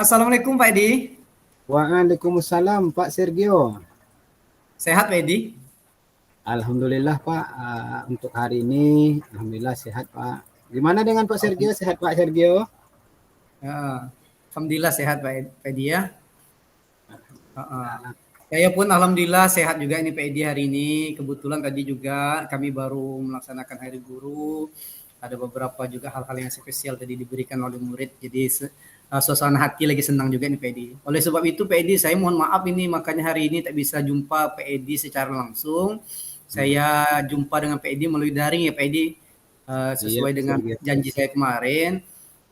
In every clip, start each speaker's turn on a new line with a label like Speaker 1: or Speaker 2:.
Speaker 1: Assalamualaikum Pak Edi.
Speaker 2: Waalaikumsalam Pak Sergio.
Speaker 1: Sehat Pak Edi?
Speaker 2: Alhamdulillah Pak, untuk hari ini Alhamdulillah sehat Pak. Gimana dengan Pak Sergio? Sehat Pak Sergio?
Speaker 1: Alhamdulillah sehat Pak Edi ya. Saya pun alhamdulillah sehat juga ini Pak Edi hari ini. Kebetulan tadi juga kami baru melaksanakan Hari Guru. Ada beberapa juga hal-hal yang spesial tadi diberikan oleh murid. Jadi suasana hati lagi senang juga nih Pak Edi. Oleh sebab itu Pak Edi saya mohon maaf ini makanya hari ini tak bisa jumpa Pak Edi secara langsung. Saya jumpa dengan Pak Edi melalui daring ya Pak Edi. Sesuai dengan janji saya kemarin.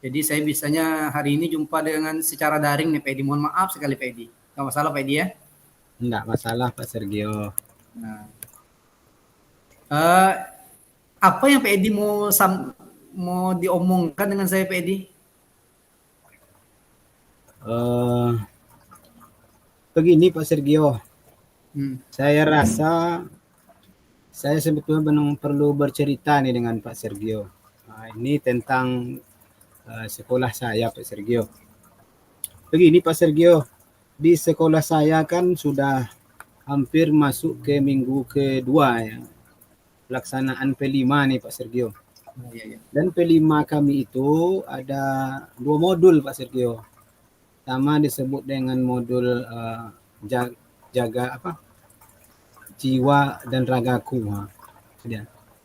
Speaker 1: Jadi saya bisanya hari ini jumpa dengan secara daring nih Pak Edi. Mohon maaf sekali Pak Edi. Nggak masalah Pak Edi ya?
Speaker 2: Enggak masalah Pak Sergio.
Speaker 1: Nah, apa yang Pak Edi mau diomongkan dengan saya Pak Edi?
Speaker 2: Begini Pak Sergio, saya rasa saya sebetulnya memang perlu bercerita nih dengan Pak Sergio. Ini tentang sekolah saya Pak Sergio. Begini Pak Sergio, di sekolah saya kan sudah hampir masuk ke minggu kedua ya, pelaksanaan P5 nih Pak Sergio. Dan P5 kami itu ada 2 modul Pak Sergio. Pertama disebut dengan modul jaga jiwa dan ragaku.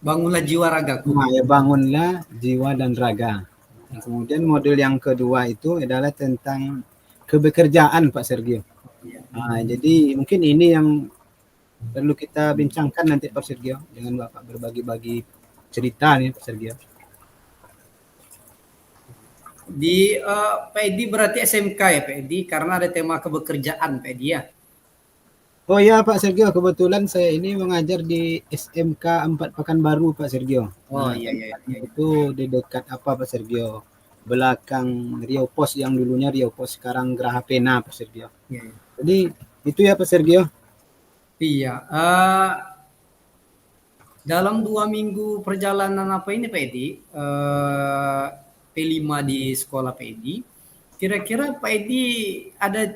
Speaker 1: Bangunlah jiwa ragaku.
Speaker 2: Nah, ya bangunlah jiwa dan raga. Kemudian modul yang kedua itu adalah tentang kebekerjaan Pak Sergio. Jadi mungkin ini yang perlu kita bincangkan nanti Pak Sergio dengan Bapak berbagi-bagi cerita nih Pak Sergio.
Speaker 1: Di Pak Edi berarti SMK ya Pak Edi karena ada tema kebekerjaan Pak Edi ya.
Speaker 2: Oh ya Pak Sergio, kebetulan saya ini mengajar di SMK 4 Pekanbaru Pak Sergio.
Speaker 1: Oh iya.
Speaker 2: Itu di dekat apa Pak Sergio? Belakang Riau Pos yang dulunya Riau Pos, sekarang Geraha Pena Pak Sergio.
Speaker 1: Iya.
Speaker 2: Jadi itu ya Pak Sergio.
Speaker 1: Iya. Dalam 2 minggu perjalanan apa ini Pak Edi? P5 di sekolah Pak Edi. Kira-kira Pak Edi ada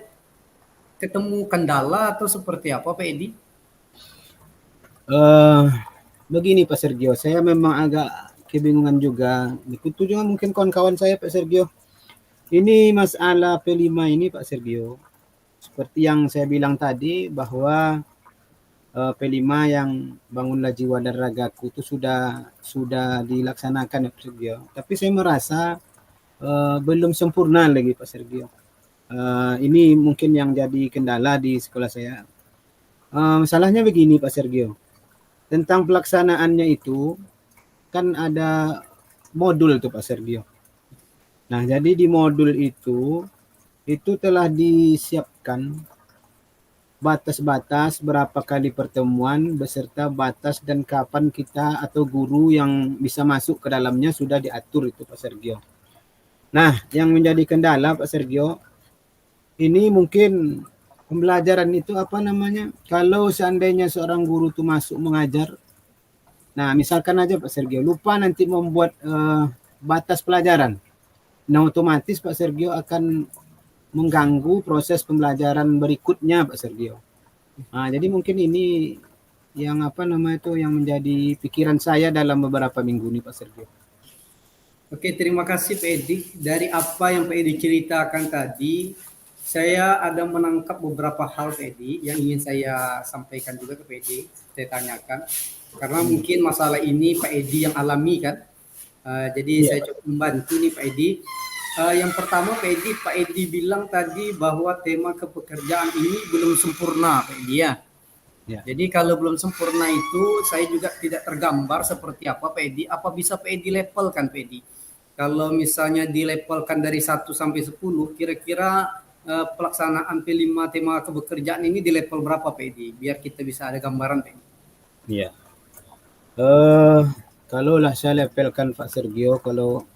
Speaker 1: ketemu kendala atau seperti apa Pak Edi?
Speaker 2: Begini Pak Sergio, saya memang agak kebingungan juga. Itu juga mungkin kawan-kawan saya Pak Sergio. Ini masalah P5 ini Pak Sergio. Seperti yang saya bilang tadi bahwa P5 yang bangunlah jiwa dan ragaku itu sudah dilaksanakan ya Pak Sergio. Tapi saya merasa belum sempurna lagi Pak Sergio. Ini mungkin yang jadi kendala di sekolah saya. Masalahnya begini Pak Sergio. Tentang pelaksanaannya itu kan ada modul tuh Pak Sergio. Nah, jadi di modul itu telah disiapkan batas-batas berapa kali pertemuan beserta batas dan kapan kita atau guru yang bisa masuk ke dalamnya sudah diatur itu Pak Sergio. Nah, yang menjadi kendala Pak Sergio, ini mungkin pembelajaran itu kalau seandainya seorang guru itu masuk mengajar, nah misalkan aja Pak Sergio lupa nanti membuat batas pelajaran, nah otomatis Pak Sergio akan mengganggu proses pembelajaran berikutnya Pak Sergio. Nah, jadi mungkin ini yang yang menjadi pikiran saya dalam beberapa minggu ini Pak Sergio.
Speaker 1: Oke, terima kasih Pak Edi. Dari apa yang Pak Edi ceritakan tadi, saya ada menangkap beberapa hal Pak Edi yang ingin saya sampaikan juga ke Pak Edi, saya tanyakan. Karena mungkin masalah ini Pak Edi yang alami kan. Jadi saya coba membantu nih Pak Edi. Yang pertama Pak Edi bilang tadi bahwa tema kepekerjaan ini belum sempurna Pak Edi ya. Jadi kalau belum sempurna itu saya juga tidak tergambar seperti apa Pak Edi. Apa bisa Pak Edi levelkan Pak Edi? Kalau misalnya dilevelkan dari 1 sampai 10, kira-kira pelaksanaan P5 tema kebekerjaan ini di level berapa Pak Edi? Biar kita bisa ada gambaran Pak Edi.
Speaker 2: Iya. Kalau lah saya levelkan Pak Sergio, kalau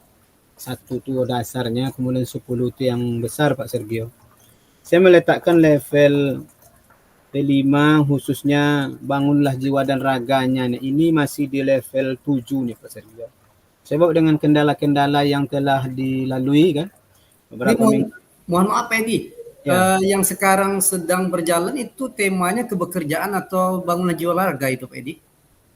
Speaker 2: 1 itu dasarnya, kemudian 10 itu yang besar Pak Sergio. Saya meletakkan level P5 khususnya bangunlah jiwa dan raganya. Nah, ini masih di level 7 nih Pak Sergio. Sebab dengan kendala-kendala yang telah dilalui kan beberapa minggu.
Speaker 1: Mohon maaf Pak Edi,
Speaker 2: Ya.
Speaker 1: yang sekarang sedang berjalan itu temanya kebekerjaan atau bangunan jiwa raga itu Pak Edi?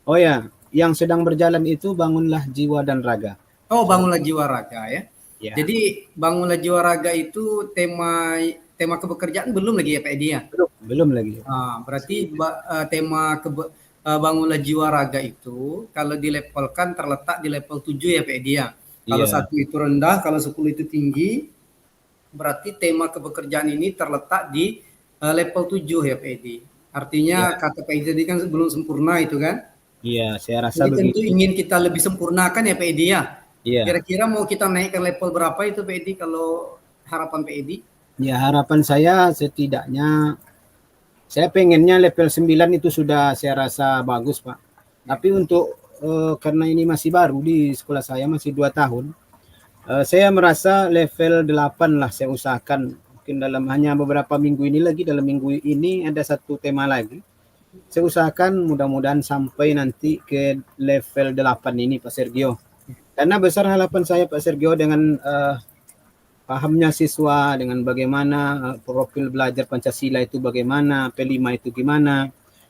Speaker 2: Oh ya, yang sedang berjalan itu bangunlah jiwa dan raga.
Speaker 1: Oh,
Speaker 2: Sudah.
Speaker 1: bangunlah jiwa raga ya.
Speaker 2: Ya.
Speaker 1: Jadi bangunlah jiwa raga itu tema tema kebekerjaan belum lagi ya Pak Edi ya?
Speaker 2: Belum lagi.
Speaker 1: Berarti tema bangunlah jiwa raga itu kalau dilevelkan terletak di level 7 ya Pak Edi ya. Kalau
Speaker 2: Iya.
Speaker 1: 1 itu rendah, kalau 10 itu tinggi, berarti tema kepekerjaan ini terletak di level 7 ya Pak Edi.
Speaker 2: Iya.
Speaker 1: Artinya kata Pak Edi tadi kan belum sempurna itu kan.
Speaker 2: Iya, saya rasa
Speaker 1: Jadi tentu
Speaker 2: begitu.
Speaker 1: ingin kita lebih sempurnakan ya Pak Edi ya.
Speaker 2: Iya.
Speaker 1: Kira-kira mau kita naikkan level berapa itu Pak Edi kalau harapan Pak Edi?
Speaker 2: Ya, harapan saya setidaknya saya pengennya level 9 itu sudah saya rasa bagus, Pak.
Speaker 1: Ya.
Speaker 2: Tapi untuk karena ini masih baru di sekolah saya masih 2 tahun, saya merasa level 8 lah saya usahakan. Mungkin dalam hanya beberapa minggu ini lagi, dalam minggu ini ada satu tema lagi. Saya usahakan mudah-mudahan sampai nanti ke level 8 ini Pak Sergio. Karena besar harapan saya Pak Sergio dengan pahamnya siswa, dengan bagaimana profil belajar Pancasila itu bagaimana, P5 itu gimana.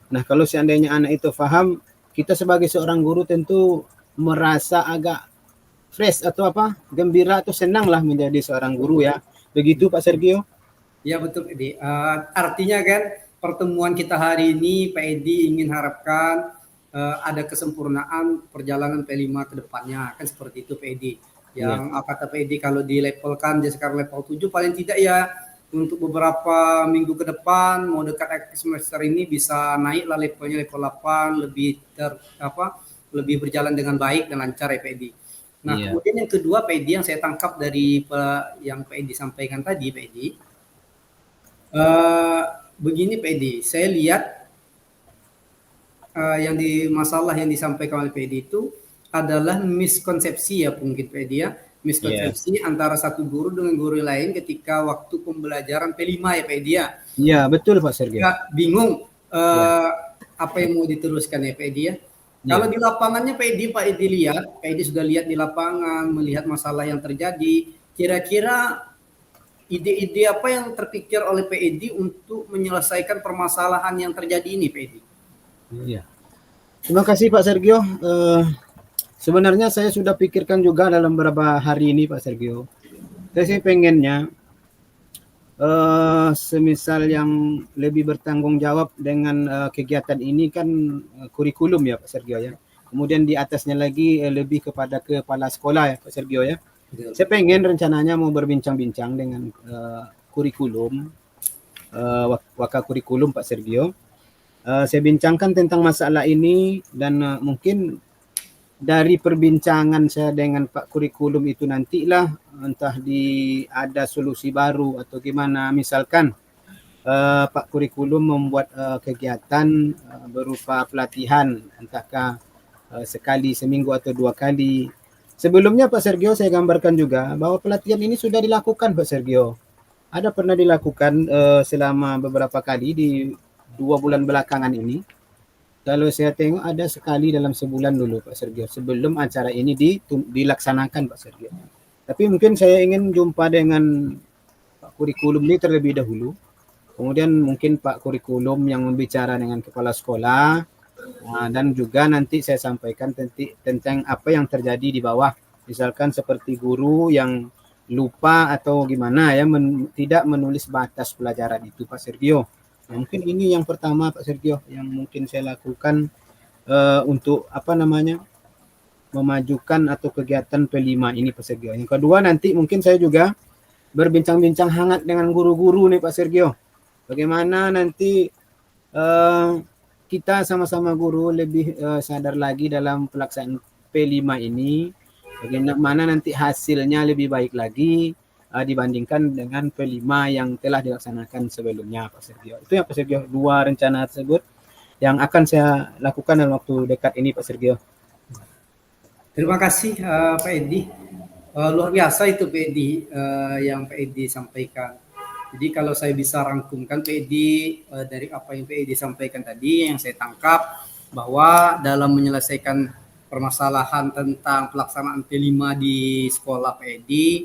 Speaker 2: Nah, kalau seandainya anak itu paham, kita sebagai seorang guru tentu merasa agak fresh atau apa, gembira atau senang lah menjadi seorang guru ya. Begitu Pak Sergio?
Speaker 1: Ya betul Pak Edi. Artinya kan pertemuan kita hari ini Pak Edi ingin harapkan ada kesempurnaan perjalanan P5 ke depannya kan seperti itu Pak Edi.
Speaker 2: Iya.
Speaker 1: Yang kata Pak Edi kalau dilevelkan dia sekarang level 7 paling tidak ya untuk beberapa minggu ke depan mau dekat akhir semester ini bisa naiklah levelnya level 8 lebih lebih berjalan dengan baik dan lancar ya Pak Edi. Nah,
Speaker 2: Iya.
Speaker 1: kemudian yang kedua Pak Edi yang saya tangkap dari yang Pak Edi sampaikan tadi Pak Edi, begini Pak Edi, saya lihat masalah yang disampaikan oleh Pak Edi itu adalah miskonsepsi ya mungkin Pak Edi ya,
Speaker 2: Iya.
Speaker 1: miskonsepsi antara satu guru dengan guru lain ketika waktu pembelajaran P5 ya Pak Edi ya.
Speaker 2: Iya, betul Pak Sergio.
Speaker 1: Nggak bingung
Speaker 2: Iya.
Speaker 1: apa yang mau diteruskan ya Pak Edi ya. Kalau
Speaker 2: Iya.
Speaker 1: di lapangannya Pak Edi lihat, Pak Edi sudah lihat di lapangan, melihat masalah yang terjadi, kira-kira ide-ide apa yang terpikir oleh Pak Edi untuk menyelesaikan permasalahan yang terjadi ini, Pak Edi?
Speaker 2: Iya. Terima kasih Pak Sergio. Sebenarnya saya sudah pikirkan juga dalam beberapa hari ini Pak Sergio. Saya pengennya semisal yang lebih bertanggung jawab dengan kegiatan ini kan kurikulum ya Pak Sergio ya. Kemudian di atasnya lagi lebih kepada kepala sekolah ya Pak Sergio ya.
Speaker 1: Betul.
Speaker 2: Saya pengen rencananya mau berbincang-bincang dengan kurikulum, wakil kurikulum Pak Sergio. Saya bincangkan tentang masalah ini dan mungkin dari perbincangan saya dengan Pak Kurikulum itu nantilah entah ada solusi baru atau gimana. Misalkan Pak Kurikulum membuat kegiatan berupa pelatihan, entahkah sekali seminggu atau 2 kali. Sebelumnya Pak Sergio saya gambarkan juga bahwa pelatihan ini sudah dilakukan Pak Sergio. Ada pernah dilakukan selama beberapa kali di 2 bulan belakangan ini. Kalau saya tengok ada sekali dalam sebulan dulu Pak Sergio sebelum acara ini dilaksanakan Pak Sergio. Tapi mungkin saya ingin jumpa dengan Pak Kurikulum ini terlebih dahulu. Kemudian mungkin Pak Kurikulum yang membicara dengan kepala sekolah dan juga nanti saya sampaikan tentang apa yang terjadi di bawah. Misalkan seperti guru yang lupa atau gimana ya tidak menulis batas pelajaran itu Pak Sergio. Nah, mungkin ini yang pertama Pak Sergio yang mungkin saya lakukan untuk memajukan atau kegiatan P5 ini Pak Sergio. Yang kedua nanti mungkin saya juga berbincang-bincang hangat dengan guru-guru nih Pak Sergio. Bagaimana nanti kita sama-sama guru lebih sadar lagi dalam pelaksanaan P5 ini. Bagaimana nanti hasilnya lebih baik lagi dibandingkan dengan P5 yang telah dilaksanakan sebelumnya Pak Sergio. Itu ya Pak Sergio, 2 rencana tersebut yang akan saya lakukan dalam waktu dekat ini Pak Sergio.
Speaker 1: Terima kasih Pak Edi. Luar biasa itu Pak Edi yang Pak Edi sampaikan. Jadi kalau saya bisa rangkumkan Pak Edi dari apa yang Pak Edi sampaikan tadi yang saya tangkap bahwa dalam menyelesaikan permasalahan tentang pelaksanaan P5 di sekolah Pak Edi,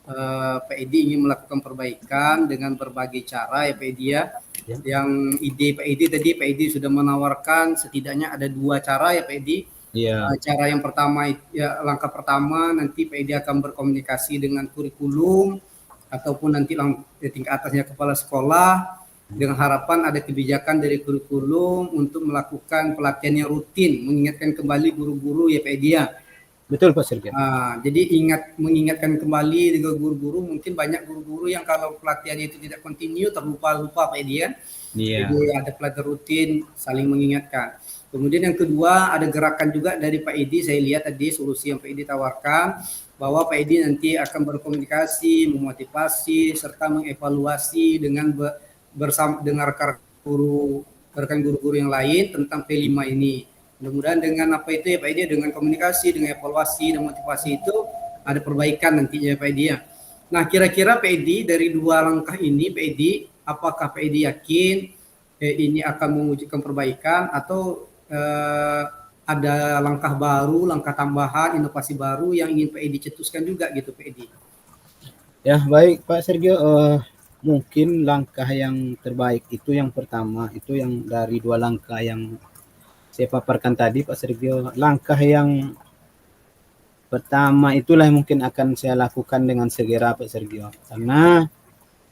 Speaker 1: Pak Edi ingin melakukan perbaikan dengan berbagai cara ya Pak Edi ya.
Speaker 2: Ya.
Speaker 1: Yang ide Pak Edi tadi, Pak Edi sudah menawarkan setidaknya ada 2 cara ya Pak Edi.
Speaker 2: Iya,
Speaker 1: Cara yang pertama ya, langkah pertama nanti Pak Edi akan berkomunikasi dengan kurikulum ataupun nanti tingkat atasnya kepala sekolah dengan harapan ada kebijakan dari kurikulum untuk melakukan pelatihan yang rutin, mengingatkan kembali guru-guru ya Pak Edi ya.
Speaker 2: betul Pak Sergio.
Speaker 1: Jadi mengingatkan kembali dengan guru-guru, mungkin banyak guru-guru yang kalau pelatihannya itu tidak kontinu terlupa-lupa Pak Edi ya.
Speaker 2: Iya,
Speaker 1: Jadi ada pelatihan rutin saling mengingatkan. Kemudian yang kedua ada gerakan juga dari Pak Edi, saya lihat tadi solusi yang Pak Edi tawarkan bahwa Pak Edi nanti akan berkomunikasi, memotivasi serta mengevaluasi dengan bersama dengan rekan guru-guru yang lain tentang P5 ini. Mudah-mudahan dengan apa itu ya Pak Edi, dengan komunikasi, dengan evaluasi dan motivasi itu ada perbaikan nantinya Pak Edi ya. Nah kira-kira Pak Edi dari 2 langkah ini Pak Edi, apakah Pak Edi yakin ini akan mewujudkan perbaikan atau ada langkah baru, langkah tambahan, inovasi baru yang ingin Pak Edi cetuskan juga gitu Pak Edi?
Speaker 2: ya baik Pak Sergio. Mungkin langkah yang terbaik itu yang pertama, itu yang dari 2 langkah yang saya paparkan tadi Pak Sergio. Langkah yang pertama itulah yang mungkin akan saya lakukan dengan segera Pak Sergio. Karena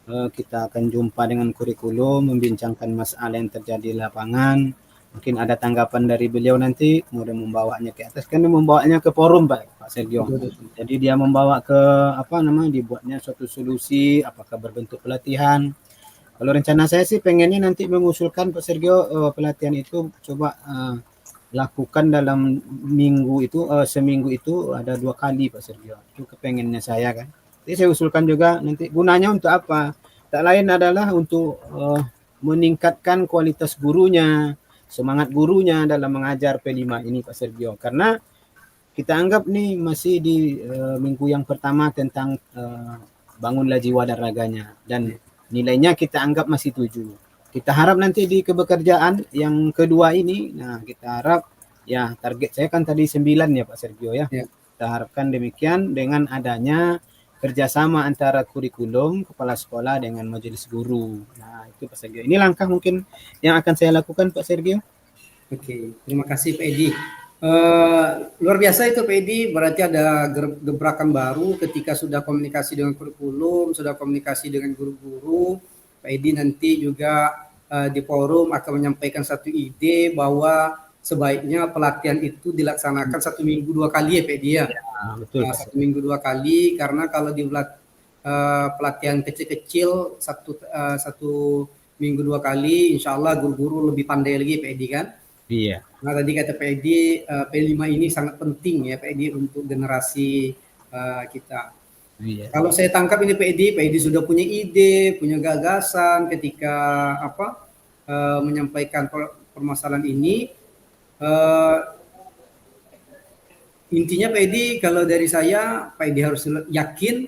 Speaker 2: kita akan jumpa dengan kurikulum, membincangkan masalah yang terjadi di lapangan. Mungkin ada tanggapan dari beliau nanti, kemudian membawanya ke atas, kan membawanya ke forum Pak Sergio. Jadi dia membawa ke dibuatnya suatu solusi, apakah berbentuk pelatihan. Kalau rencana saya sih pengennya nanti mengusulkan Pak Sergio, pelatihan itu coba lakukan dalam seminggu itu ada 2 kali Pak Sergio. Itu kepengennya saya kan. Jadi saya usulkan juga nanti gunanya untuk apa? Tak lain adalah untuk meningkatkan kualitas gurunya, semangat gurunya dalam mengajar P5 ini Pak Sergio. Karena kita anggap nih masih di minggu yang pertama tentang bangunlah jiwa dan raganya, dan nilainya kita anggap masih 7. Kita harap nanti di kebekerjaan yang kedua ini, nah kita harap ya target saya kan tadi 9 ya Pak Sergio ya. Kita harapkan demikian dengan adanya kerjasama antara kurikulum, kepala sekolah dengan majelis guru. Nah itu Pak Sergio. Ini langkah mungkin yang akan saya lakukan Pak Sergio.
Speaker 1: Oke, terima kasih Pak Edi. Luar biasa itu Pak Edi, berarti ada gebrakan baru ketika sudah komunikasi dengan kurikulum, sudah komunikasi dengan guru-guru. Pak Edi nanti juga di forum akan menyampaikan satu ide bahwa sebaiknya pelatihan itu dilaksanakan 1 minggu 2 kali ya Pak Edi ya.
Speaker 2: Betul.
Speaker 1: 1 minggu 2 kali, karena kalau di pelatihan kecil-kecil satu minggu 2 kali, insya Allah guru-guru lebih pandai lagi Pak Edi kan.
Speaker 2: Iya.
Speaker 1: Nah tadi kata Pak Edi, P5 ini sangat penting ya Pak Edi untuk generasi kita.
Speaker 2: Iya.
Speaker 1: Kalau saya tangkap ini Pak Edi sudah punya ide, punya gagasan ketika menyampaikan permasalahan ini. Intinya Pak Edi, kalau dari saya, Pak Edi harus yakin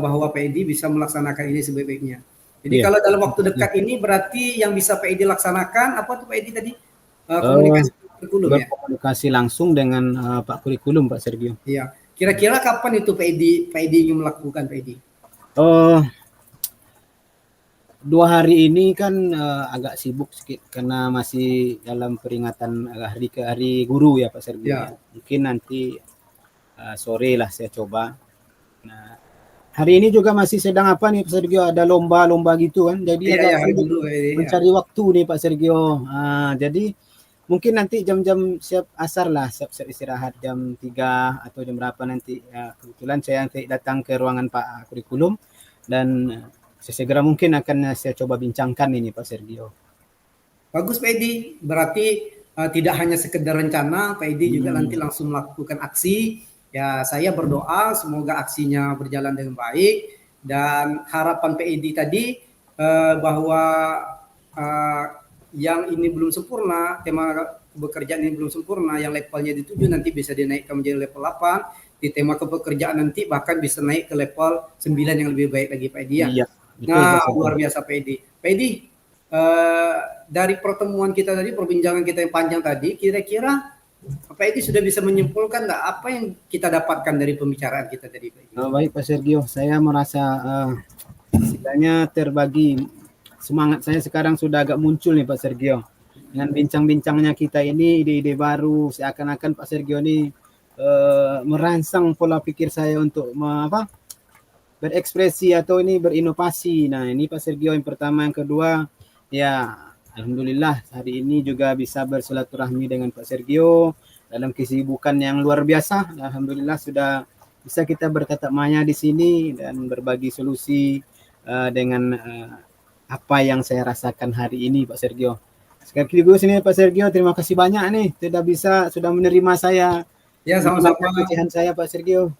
Speaker 1: bahwa Pak Edi bisa melaksanakan ini sebaik-baiknya. Jadi kalau dalam waktu dekat ini berarti yang bisa Pak Edi laksanakan apa tuh Pak Edi tadi? Komunikasi kurikulum ya?
Speaker 2: Berkomunikasi langsung dengan Pak Kurikulum Pak Sergio.
Speaker 1: Iya. Kira-kira kapan itu Pak Edi ingin melakukan Pak Edi?
Speaker 2: 2 hari ini kan agak sibuk sedikit karena masih dalam peringatan hari guru ya Pak Sergio. Ya. Mungkin nanti sore lah saya coba. Nah, hari ini juga masih sedang apa nih Pak Sergio, ada lomba-lomba gitu kan. Jadi agak mencari waktu nih Pak Sergio. Jadi mungkin nanti jam-jam siap asar lah, siap istirahat jam 3 atau jam berapa nanti. Kebetulan saya nanti datang ke ruangan Pak Kurikulum dan sesegera mungkin akan saya coba bincangkan ini Pak Sergio.
Speaker 1: Bagus Pak Edi, berarti tidak hanya sekedar rencana, Pak Edi juga nanti langsung melakukan aksi. Ya saya berdoa semoga aksinya berjalan dengan baik, dan harapan Pak Edi tadi bahwa yang ini belum sempurna, tema pekerjaan ini belum sempurna, yang levelnya di 7 nanti bisa dinaikkan menjadi level 8, di tema kepekerjaan nanti bahkan bisa naik ke level 9 yang lebih baik lagi Pak Edi ya. Iya. Nah, luar biasa Pak Edi. Pak Edi, dari pertemuan kita tadi, perbincangan kita yang panjang tadi, kira-kira Pak Edi sudah bisa menyimpulkan nggak apa yang kita dapatkan dari pembicaraan kita tadi, Pak Edi?
Speaker 2: Baik Pak Sergio, saya merasa istilahnya terbagi, semangat saya sekarang sudah agak muncul nih Pak Sergio. Dengan bincang-bincangnya kita ini, ide-ide baru, seakan-akan Pak Sergio ini merangsang pola pikir saya untuk berekspresi atau ini berinovasi. Nah ini Pak Sergio yang pertama, yang kedua ya alhamdulillah hari ini juga bisa bersilaturahmi dengan Pak Sergio dalam kesibukan yang luar biasa. Alhamdulillah sudah bisa kita bertatap maya di sini dan berbagi solusi dengan apa yang saya rasakan hari ini Pak Sergio. Sekali lagi sini Pak Sergio, terima kasih banyak nih sudah menerima saya.
Speaker 1: Ya, sama-sama.
Speaker 2: Pecahan saya Pak Sergio.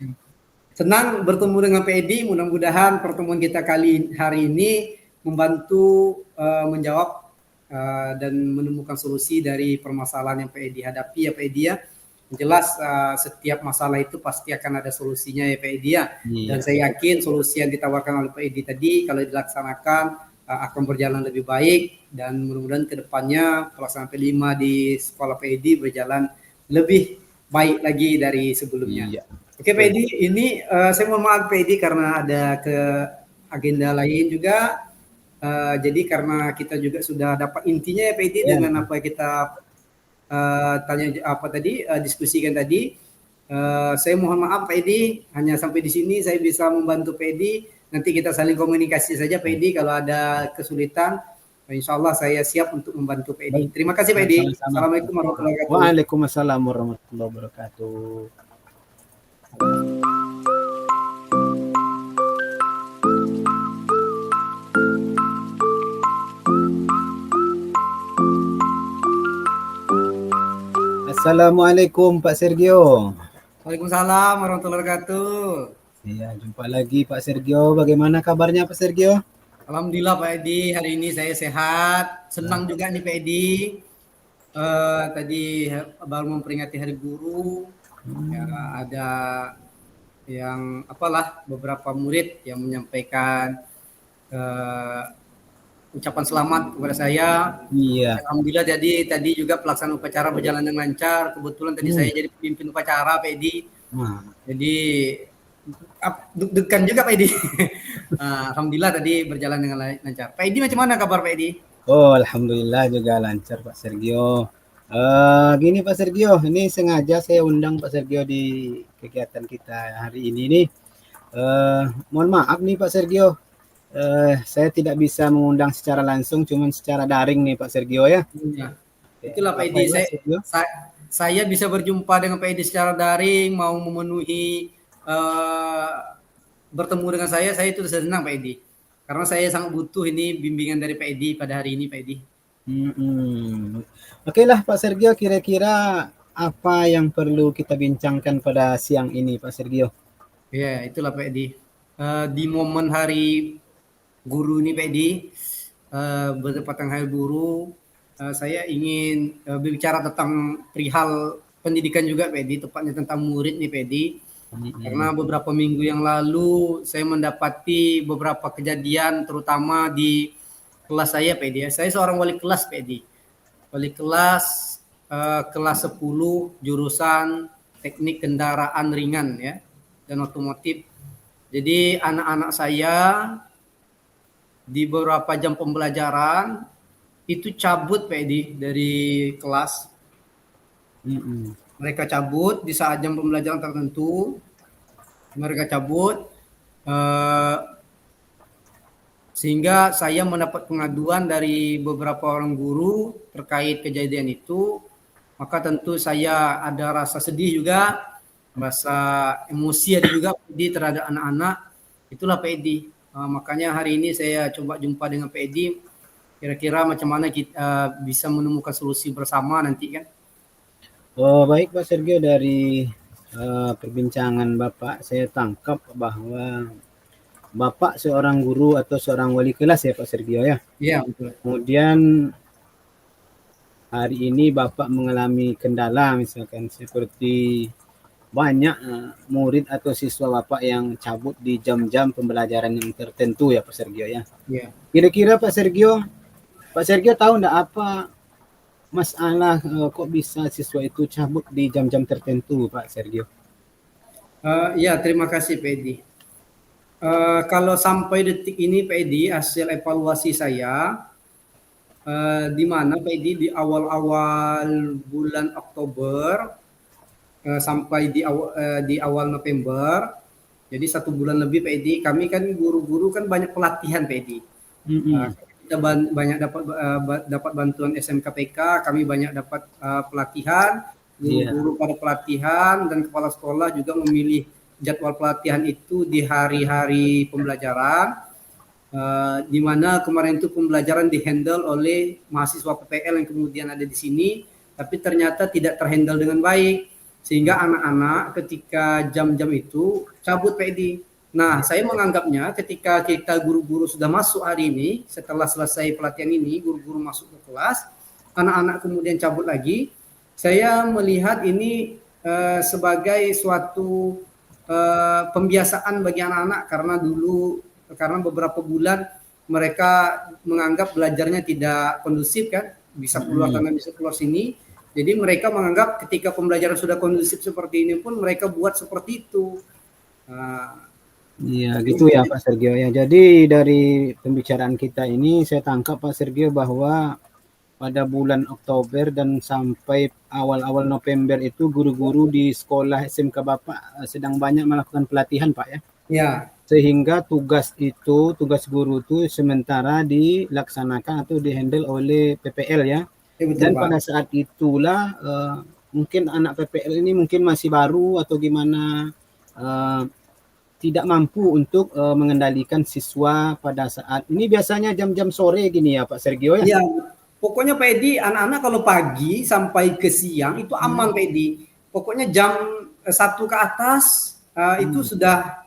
Speaker 1: Senang bertemu dengan Pak Edi. Mudah-mudahan pertemuan kita hari ini membantu menjawab dan menemukan solusi dari permasalahan yang Pak Edi hadapi ya Pak Edi ya. Jelas setiap masalah itu pasti akan ada solusinya ya Pak Edi ya. Dan saya yakin solusi yang ditawarkan oleh Pak Edi tadi kalau dilaksanakan akan berjalan lebih baik, dan mudah-mudahan kedepannya pelaksanaan P5 di sekolah Pak Edi berjalan lebih baik lagi dari sebelumnya. Iya. Oke Pak Edi, ini saya mohon maaf Pak Edi karena ada ke agenda lain juga. Jadi karena kita juga sudah dapat intinya ya Pak Edi dengan apa yang kita diskusikan tadi. Saya mohon maaf Pak Edi, hanya sampai di sini saya bisa membantu Pak Edi. Nanti kita saling komunikasi saja Pak Edi, kalau ada kesulitan insya Allah saya siap untuk membantu Pak Edi. Terima kasih Pak Edi. Assalamualaikum warahmatullahi wabarakatuh.
Speaker 2: Waalaikumsalam warahmatullahi wabarakatuh. Assalamualaikum Pak Sergio.
Speaker 1: Waalaikumsalam warahmatullahi wabarakatuh.
Speaker 2: Iya, jumpa lagi Pak Sergio. Bagaimana kabarnya Pak Sergio?
Speaker 1: Alhamdulillah Pak Edi, hari ini saya sehat. Senang juga nih Pak Edi. Tadi baru memperingati Hari Guru. Ya, ada yang beberapa murid yang menyampaikan ucapan selamat kepada saya.
Speaker 2: Iya.
Speaker 1: Alhamdulillah tadi juga pelaksanaan upacara berjalan dengan lancar. Kebetulan tadi saya jadi pemimpin upacara Pak Edi. Jadi deg-degan juga Pak Edi. Alhamdulillah tadi berjalan dengan lancar. Pak Edi macam mana kabar Pak Edi?
Speaker 2: Oh, alhamdulillah juga lancar Pak Sergio. Gini Pak Sergio, ini sengaja saya undang Pak Sergio di kegiatan kita hari ini nih. Mohon maaf nih Pak Sergio, saya tidak bisa mengundang secara langsung, cuman secara daring nih Pak Sergio ya.
Speaker 1: Itulah Pak Edi, saya bisa berjumpa dengan Pak Edi secara daring, mau memenuhi bertemu dengan saya itu senang Pak Edi. Karena saya sangat butuh ini bimbingan dari Pak Edi pada hari ini Pak Edi.
Speaker 2: Oke lah Pak Sergio, kira-kira apa yang perlu kita bincangkan pada siang ini Pak Sergio?
Speaker 1: Ya, itulah Pak Edi. Di momen Hari Guru ini Pak Edi, bertepatan Hari Guru, saya ingin berbicara tentang perihal pendidikan juga Pak Edi, tepatnya tentang murid nih Pak Edi. Karena beberapa minggu yang lalu saya mendapati beberapa kejadian terutama di kelas saya Pak Edi. Saya seorang wali kelas Pak Edi. Wali kelas kelas 10 jurusan teknik kendaraan ringan ya dan otomotif. Jadi anak-anak saya di beberapa jam pembelajaran itu cabut Pak Edi dari kelas. Mereka cabut di saat jam pembelajaran tertentu. Mereka cabut sehingga saya mendapat pengaduan dari beberapa orang guru terkait kejadian itu. Maka tentu saya ada rasa sedih juga, rasa emosi ada juga Pak Edi terhadap anak-anak. Itulah Pak Edi. Makanya hari ini saya coba jumpa dengan Pak Edi. Kira-kira macam mana kita bisa menemukan solusi bersama nanti kan.
Speaker 2: Oh baik Pak Sergio, dari perbincangan Bapak saya tangkap bahwa Bapak seorang guru atau seorang wali kelas ya Pak Sergio ya?
Speaker 1: Iya betul.
Speaker 2: Kemudian hari ini Bapak mengalami kendala misalkan seperti banyak murid atau siswa Bapak yang cabut di jam-jam pembelajaran yang tertentu ya Pak Sergio ya? Iya. Kira-kira Pak Sergio tahu enggak apa masalah kok bisa siswa itu cabut di jam-jam tertentu, Pak Sergio?
Speaker 1: Ya, terima kasih Pak Edi. Kalau sampai detik ini Pak Edi, hasil evaluasi saya, di mana Pak Edi di awal-awal bulan Oktober sampai di awal November, jadi 1 bulan lebih Pak Edi, kami kan guru-guru kan banyak pelatihan Pak Edi. Kita banyak dapat bantuan SMKPK, kami banyak dapat pelatihan,
Speaker 2: Iya.
Speaker 1: guru-guru pada pelatihan dan kepala sekolah juga memilih jadwal pelatihan itu di hari-hari pembelajaran, di mana kemarin itu pembelajaran dihandle oleh mahasiswa PPL yang kemudian ada di sini, tapi ternyata tidak terhandle dengan baik, sehingga anak-anak ketika jam-jam itu cabut Pak Edi. Nah, saya menganggapnya ketika kita guru-guru sudah masuk hari ini, setelah selesai pelatihan ini, guru-guru masuk ke kelas, anak-anak kemudian cabut lagi, saya melihat ini sebagai suatu pembiasaan bagi anak-anak, karena beberapa bulan mereka menganggap belajarnya tidak kondusif kan, bisa keluar sana bisa keluar sini. Jadi mereka menganggap ketika pembelajaran sudah kondusif seperti ini pun mereka buat seperti itu.
Speaker 2: Iya, gitu ya Pak Sergio ya. Jadi dari pembicaraan kita ini saya tangkap Pak Sergio bahwa pada bulan Oktober dan sampai awal-awal November itu guru-guru di sekolah SMK Bapak sedang banyak melakukan pelatihan Pak ya.
Speaker 1: Ya,
Speaker 2: Sehingga tugas guru itu sementara dilaksanakan atau dihandle oleh PPL ya.
Speaker 1: ya betul
Speaker 2: Dan
Speaker 1: Pak.
Speaker 2: pada saat itulah mungkin anak PPL ini mungkin masih baru atau gimana, tidak mampu untuk mengendalikan siswa pada saat ini biasanya jam-jam sore gini ya Pak Sergio ya?
Speaker 1: Iya, pokoknya Pak Edi, anak-anak kalau pagi sampai ke siang itu aman Pak Edi. Pokoknya jam 1 ke atas itu sudah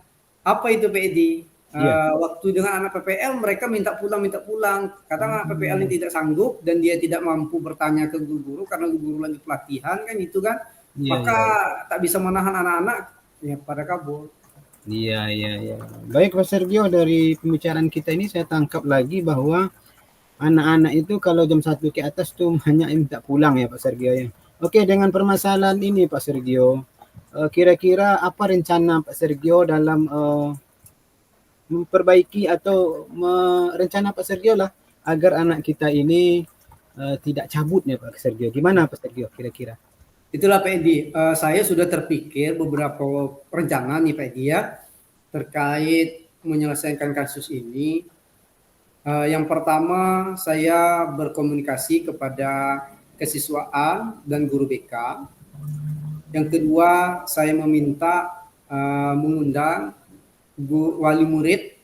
Speaker 1: apa itu Pak Edi?
Speaker 2: Iya.
Speaker 1: Waktu dengan anak PPL mereka minta pulang. Kadang anak PPL ini tidak sanggup dan dia tidak mampu bertanya ke guru-guru karena guru lagi pelatihan kan itu kan.
Speaker 2: Iya,
Speaker 1: Maka
Speaker 2: iya.
Speaker 1: tak bisa menahan anak-anak ya pada kabur.
Speaker 2: Iya, iya, iya. Baik Pak Sergio, dari pembicaraan kita ini saya tangkap lagi bahwa anak-anak itu kalau jam 1 ke atas tuh hanya minta pulang ya Pak Sergio ya. Oke, dengan permasalahan ini Pak Sergio, kira-kira apa rencana Pak Sergio dalam memperbaiki atau rencana Pak Sergio lah agar anak kita ini tidak cabut ya Pak Sergio. Gimana Pak Sergio kira-kira?
Speaker 1: Itulah Pak Edi, saya sudah terpikir beberapa rencana nih Pak Edi ya, terkait menyelesaikan kasus ini. Yang pertama, saya berkomunikasi kepada kesiswaan dan guru BK. Yang kedua, saya meminta mengundang wali murid,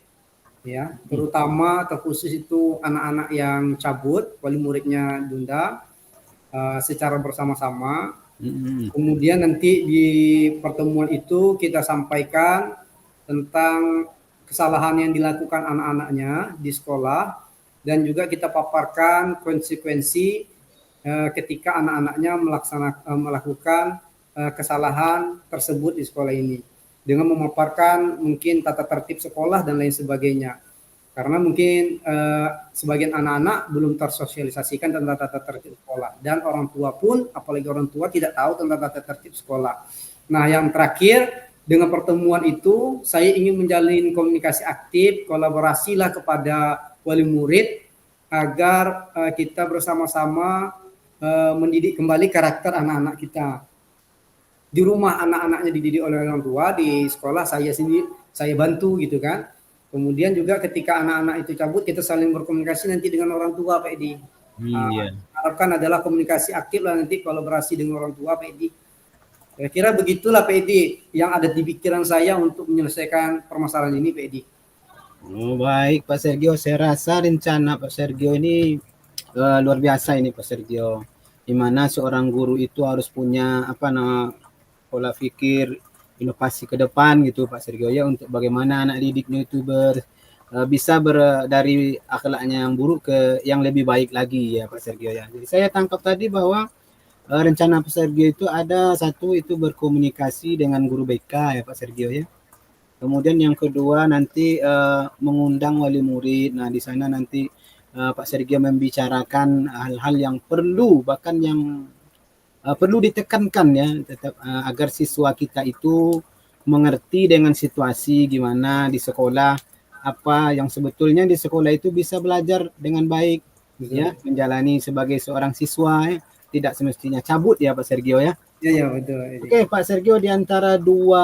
Speaker 1: ya, terutama terkhusus itu anak-anak yang cabut, wali muridnya diundang secara bersama-sama. Kemudian nanti di pertemuan itu kita sampaikan tentang kesalahan yang dilakukan anak-anaknya di sekolah dan juga kita paparkan konsekuensi ketika anak-anaknya melakukan kesalahan tersebut di sekolah ini dengan memaparkan mungkin tata tertib sekolah dan lain sebagainya. Karena mungkin sebagian anak-anak belum tersosialisasikan tentang tata tertib sekolah dan orang tua pun, apalagi orang tua tidak tahu tentang tata tertib sekolah. Nah, yang terakhir dengan pertemuan itu saya ingin menjalin komunikasi aktif, kolaborasilah kepada wali murid agar kita bersama-sama mendidik kembali karakter anak-anak kita. Di rumah anak-anaknya dididik oleh orang tua, di sekolah saya bantu gitu kan. Kemudian juga ketika anak-anak itu cabut, kita saling berkomunikasi nanti dengan orang tua, Pak Edi.
Speaker 2: Iya.
Speaker 1: Harapkan adalah komunikasi aktif lah nanti kolaborasi dengan orang tua, Pak Edi. Kira-kira begitulah, Pak Edi, yang ada di pikiran saya untuk menyelesaikan permasalahan ini, Pak Edi.
Speaker 2: Oh, baik Pak Sergio, saya rasa rencana Pak Sergio ini luar biasa ini Pak Sergio. Di mana seorang guru itu harus punya pola pikir inovasi ke depan gitu Pak Sergio ya, untuk bagaimana anak didiknya itu bisa dari akhlaknya yang buruk ke yang lebih baik lagi ya Pak Sergio ya. Jadi saya tangkap tadi bahwa rencana Pak Sergio itu ada satu itu berkomunikasi dengan guru BK ya Pak Sergio ya. Kemudian yang kedua nanti mengundang wali murid. Nah di sana nanti Pak Sergio membicarakan hal-hal yang perlu, bahkan yang perlu ditekankan ya, tetap agar siswa kita itu mengerti dengan situasi gimana di sekolah, apa yang sebetulnya di sekolah itu bisa belajar dengan baik ya, menjalani sebagai seorang siswa ya. Tidak semestinya cabut ya Pak Sergio ya.
Speaker 1: Ya, betul.
Speaker 2: Oke, Pak Sergio, di antara dua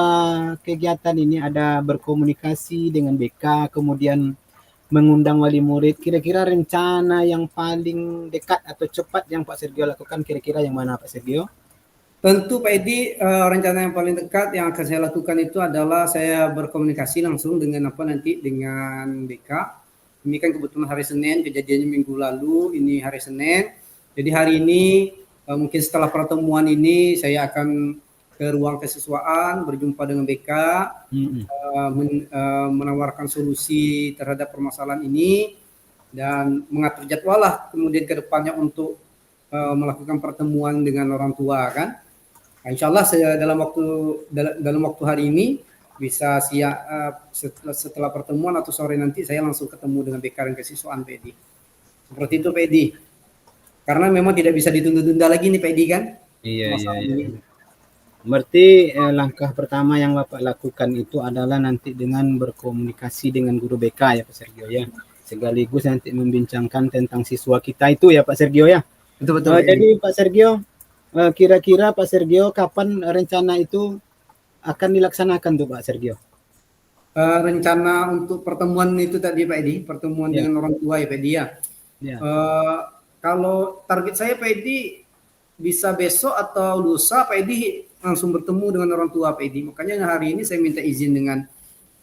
Speaker 2: kegiatan ini ada berkomunikasi dengan BK, kemudian mengundang wali murid. Kira-kira rencana yang paling dekat atau cepat yang Pak Sergio lakukan kira-kira yang mana Pak Sergio?
Speaker 1: Tentu Pak Edi, rencana yang paling dekat yang akan saya lakukan itu adalah saya berkomunikasi langsung dengan BK. Ini kan kebetulan hari Senin, kejadiannya minggu lalu, ini hari Senin. Jadi hari ini mungkin setelah pertemuan ini saya akan ke ruang kesiswaan, berjumpa dengan BK, menawarkan solusi terhadap permasalahan ini dan mengatur jadwal lah kemudian ke depannya untuk melakukan pertemuan dengan orang tua kan. Insya Allah saya dalam waktu hari ini bisa setelah pertemuan atau sore nanti saya langsung ketemu dengan BK dan kesiswaan Pak Edi. Seperti itu Pak Edi. Karena memang tidak bisa ditunda-tunda lagi nih Pak Edi kan.
Speaker 2: Iya. Berarti langkah pertama yang Bapak lakukan itu adalah nanti dengan berkomunikasi dengan guru BK ya Pak Sergio ya. Sekaligus nanti membincangkan tentang siswa kita itu ya Pak Sergio ya.
Speaker 1: Betul.
Speaker 2: Jadi Pak Sergio, kira-kira Pak Sergio kapan rencana itu akan dilaksanakan tuh Pak Sergio?
Speaker 1: Rencana untuk pertemuan itu tadi Pak Edi, pertemuan dengan orang tua ya Pak Edi ya. Kalau target saya Pak Edi bisa besok atau lusa Pak Edi langsung bertemu dengan orang tua Pak Edi. Makanya hari ini saya minta izin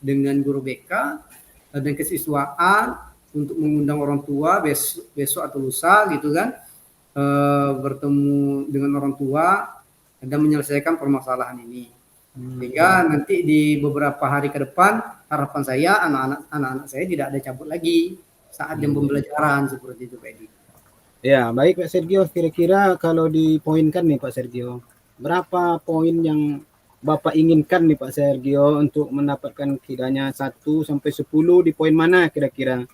Speaker 1: dengan guru BK dan kesiswaan untuk mengundang orang tua besok atau lusa gitu kan. Bertemu dengan orang tua dan menyelesaikan permasalahan ini. Sehingga nanti di beberapa hari ke depan harapan saya anak-anak saya tidak ada cabut lagi saat jam pembelajaran seperti itu Pak Edi.
Speaker 2: Ya, baik Pak Sergio, kira-kira kalau dipoinkan nih Pak Sergio, berapa poin yang Bapak inginkan nih Pak Sergio untuk mendapatkan kiranya 1 sampai 10 di poin mana kira-kira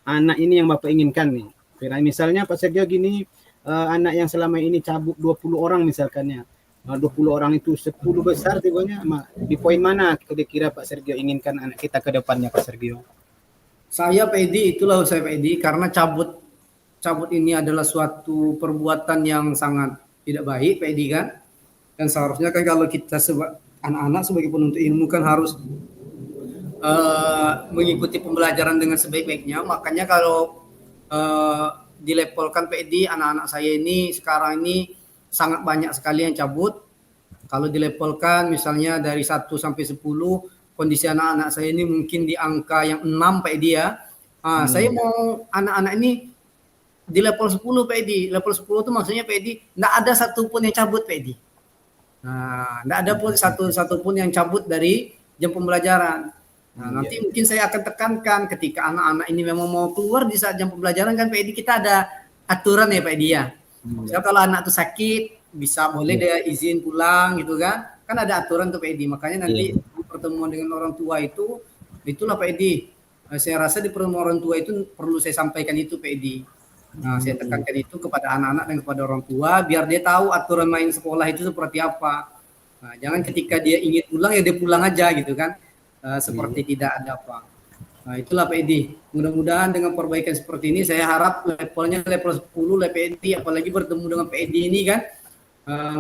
Speaker 2: anak ini yang Bapak inginkan nih? Misalnya Pak Sergio gini, anak yang selama ini cabut 20 orang misalkannya. 20 orang itu 10 besar tibanya, di poin mana kira-kira Pak Sergio inginkan anak kita ke depannya Pak Sergio?
Speaker 1: Saya Pak Edi, itulah saya Pak Edi, karena cabut ini adalah suatu perbuatan yang sangat tidak baik Pak Edi kan. Dan seharusnya kan kalau kita anak-anak sebagai penuntut ilmu kan harus mengikuti pembelajaran dengan sebaik-baiknya. Makanya kalau dilepolkan Pak Edi, anak-anak saya ini sekarang ini sangat banyak sekali yang cabut. Kalau dilepolkan misalnya dari 1 sampai 10, kondisi anak-anak saya ini mungkin di angka yang 6 Pak Edi ya. Saya mau anak-anak ini di level 10 Pak Edi. Level 10 itu maksudnya Pak Edi enggak ada satupun yang cabut Pak Edi. Enggak ada pun satupun yang cabut dari jam pembelajaran. Nanti mungkin saya akan tekankan ketika anak-anak ini memang mau keluar di saat jam pembelajaran kan Pak Edi, kita ada aturan ya Pak Edi ya. Misalnya kalau anak itu sakit bisa boleh dia izin pulang gitu kan. Kan ada aturan tuh Pak Edi. Makanya nanti pertemuan dengan orang tua itulah Pak Edi. Saya rasa di pertemuan orang tua itu perlu saya sampaikan itu Pak Edi. Saya tekankan itu kepada anak-anak dan kepada orang tua biar dia tahu aturan main sekolah itu seperti apa. Jangan ketika dia ingin pulang ya dia pulang aja gitu kan. Seperti tidak ada apa. Itulah Pak Edi. Mudah-mudahan dengan perbaikan seperti ini saya harap levelnya level 10 Pak Edi, apalagi bertemu dengan Pak Edi ini kan.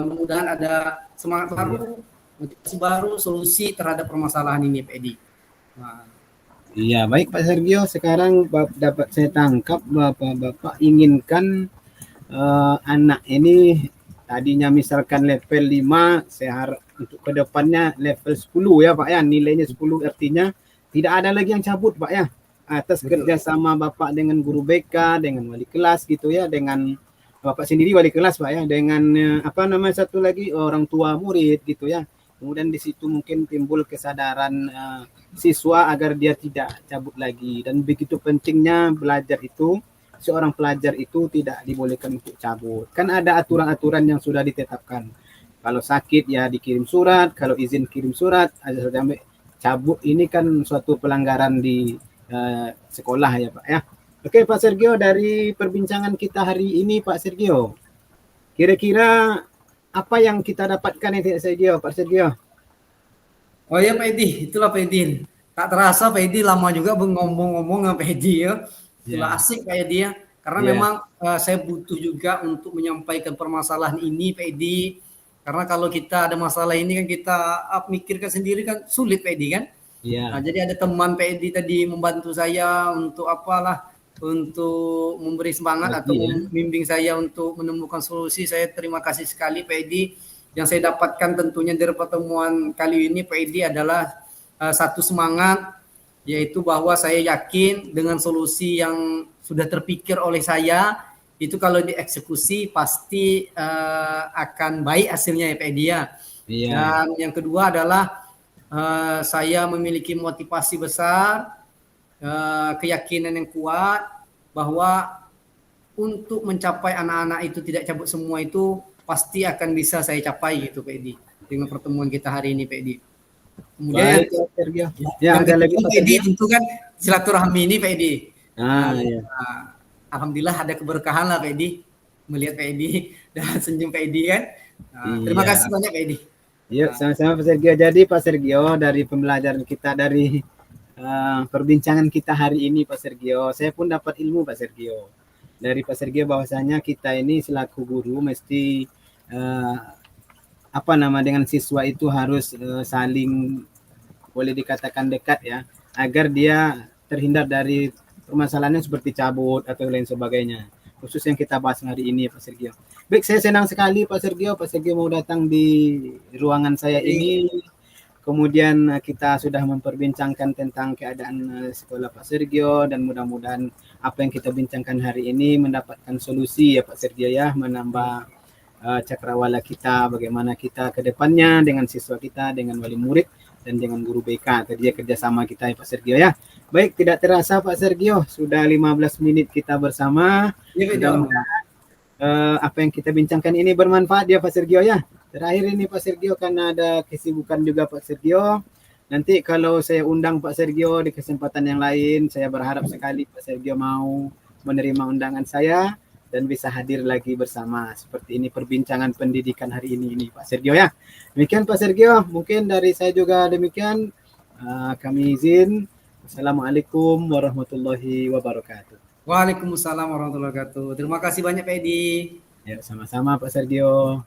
Speaker 1: Mudah-mudahan ada semangat baru, motivasi baru, solusi terhadap permasalahan ini Pak Edi.
Speaker 2: Iya, baik Pak Sergio. Sekarang dapat saya tangkap Bapak inginkan anak ini tadinya misalkan level 5, saya harap untuk kedepannya level 10 ya Pak ya. Nilainya 10 artinya tidak ada lagi yang cabut Pak ya. Atas kerjasama Bapak dengan guru BK, dengan wali kelas gitu ya, dengan Bapak sendiri wali kelas Pak ya, dengan satu lagi orang tua murid gitu ya. Kemudian di situ mungkin timbul kesadaran siswa agar dia tidak cabut lagi. Dan begitu pentingnya belajar itu, seorang pelajar itu tidak dibolehkan untuk cabut. Kan ada aturan-aturan yang sudah ditetapkan. Kalau sakit ya dikirim surat, kalau izin kirim surat, sampai cabut ini kan suatu pelanggaran di sekolah ya Pak ya. Oke Pak Sergio, dari perbincangan kita hari ini Pak Sergio, kira-kira apa yang kita dapatkan ini Pak Sergio?
Speaker 1: Oh ya Pak Edi, itulah Pak Edi. Tak terasa Pak Edi lama juga ngomong-ngomong sama Pak Edi ya. Itulah
Speaker 2: Ya,
Speaker 1: asik Pak Edi ya. Karena
Speaker 2: ya,
Speaker 1: memang saya butuh juga untuk menyampaikan permasalahan ini Pak Edi. Karena kalau kita ada masalah ini kan kita mikirkan sendiri kan sulit Pak Edi kan. Nah,
Speaker 2: ya,
Speaker 1: jadi ada teman Pak Edi tadi membantu saya untuk apalah, untuk memberi semangat atau
Speaker 2: lagi ya.
Speaker 1: membimbing saya untuk menemukan solusi. Saya terima kasih sekali Pak Edi. Yang saya dapatkan tentunya dari pertemuan kali ini Pak Edi adalah satu semangat, yaitu bahwa saya yakin dengan solusi yang sudah terpikir oleh saya itu kalau dieksekusi pasti akan baik hasilnya ya Pak Edi ya.
Speaker 2: Iya,
Speaker 1: Dan yang kedua adalah saya memiliki motivasi besar, keyakinan yang kuat bahwa untuk mencapai anak-anak itu tidak cabut semua itu pasti akan bisa saya capai gitu Pak Edi dengan pertemuan kita hari ini Pak Edi. Kemudian
Speaker 2: baik Pak Sergio. Ya,
Speaker 1: yang
Speaker 2: ada lagi
Speaker 1: ketiga
Speaker 2: Pak
Speaker 1: Pak Edi
Speaker 2: Sergio?
Speaker 1: tentu kan silaturahmi ini Pak Edi.
Speaker 2: Ah, ya.
Speaker 1: Alhamdulillah ada keberkahan lah Pak Edi melihat Pak Edi dan senyum Pak Edi kan. Terima kasih
Speaker 2: Iya.
Speaker 1: banyak Pak Edi.
Speaker 2: Yuk, sama-sama Pak Sergio. Jadi Pak Sergio, dari pembelajaran kita dari perbincangan kita hari ini Pak Sergio, saya pun dapat ilmu Pak Sergio. Dari Pak Sergio bahwasanya kita ini selaku guru mesti dengan siswa itu harus saling boleh dikatakan dekat ya, agar dia terhindar dari permasalahannya seperti cabut atau lain sebagainya. Khusus yang kita bahas hari ini Pak Sergio. Baik, saya senang sekali Pak Sergio mau datang di ruangan saya ini. Kemudian kita sudah memperbincangkan tentang keadaan sekolah Pak Sergio, dan mudah-mudahan apa yang kita bincangkan hari ini mendapatkan solusi ya Pak Sergio ya, menambah cakrawala kita, bagaimana kita ke depannya dengan siswa kita, dengan wali murid, dan dengan guru BK. Tadi ya kerjasama kita ya Pak Sergio ya. Baik, tidak terasa Pak Sergio, sudah 15 menit kita bersama.
Speaker 1: Ya, Pak Edi.
Speaker 2: Mudah-mudahan apa yang kita bincangkan ini bermanfaat ya Pak Sergio ya. Terakhir ini Pak Sergio, karena ada kesibukan juga Pak Sergio. Nanti kalau saya undang Pak Sergio di kesempatan yang lain, saya berharap sekali Pak Sergio mau menerima undangan saya dan bisa hadir lagi bersama seperti ini perbincangan pendidikan hari ini Pak Sergio ya. Demikian Pak Sergio, mungkin dari saya juga demikian. Kami izin. Assalamualaikum warahmatullahi wabarakatuh.
Speaker 1: Waalaikumsalam warahmatullahi wabarakatuh. Terima kasih banyak Pak Edi.
Speaker 2: Ya, sama-sama Pak Sergio.